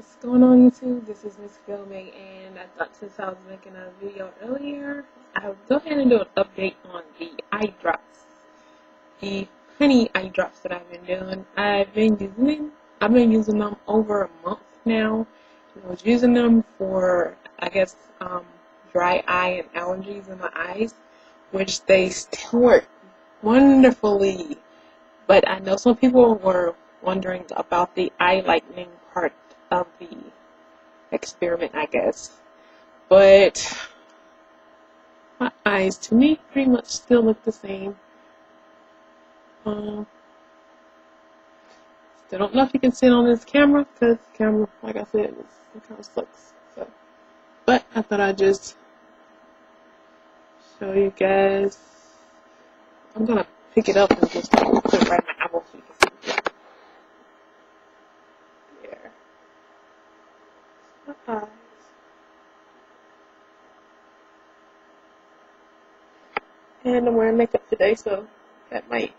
What's going on, YouTube? This is Miss Filming, and I thought since I was making a video earlier, I would go ahead and do an update on the eye drops, the honey eye drops that I've been doing. I've been using them over a month now. I was using them for, I guess, dry eye and allergies in my eyes, which they still work wonderfully. But I know some people were wondering about the eye lightening part of the experiment, I guess. But my eyes, to me, pretty much still look the same. Still don't know if you can see it on this camera, because the camera, like I said, it kind of sucks. So, but I thought I'd just show you guys. I'm gonna pick it up and just put it right in my eyeball so you can see it. There. My eyes. And I'm wearing makeup today, so that might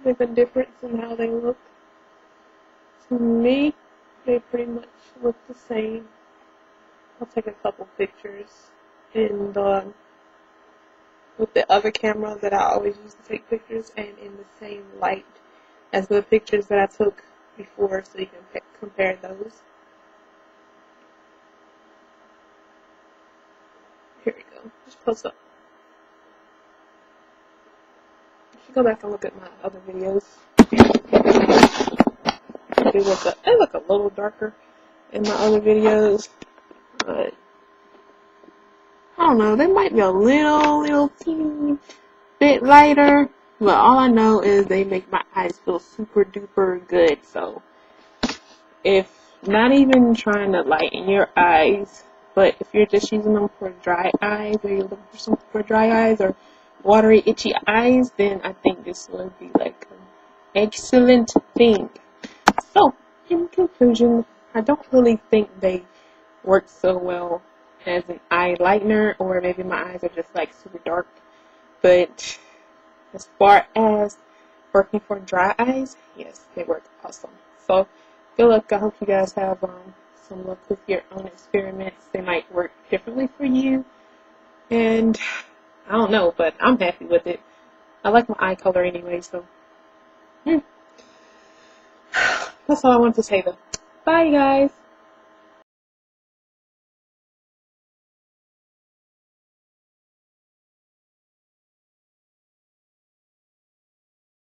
make a difference in how they look. To me, they pretty much look the same. I'll take a couple pictures and with the other camera that I always use to take pictures, and in the same light as the pictures that I took before, so you can compare those. Here we go. Just close up. If you go back and look at my other videos, they look a little darker in my other videos, but I don't know, they might be a little teeny bit lighter, but all I know is they make my eyes feel super duper good. So if not even trying to lighten your eyes, but if you're just using them for dry eyes, or you're looking for something for dry eyes or watery, itchy eyes, then I think this would be like an excellent thing. So, in conclusion, I don't really think they work so well as an eye lightener, or maybe my eyes are just like super dark. But as far as working for dry eyes, yes, they work awesome. So, good luck. I hope you guys have some luck with your own experiments. They might work differently for you, and I don't know, but I'm happy with it. I like my eye color anyway, so that's all I wanted to say though. Bye, guys.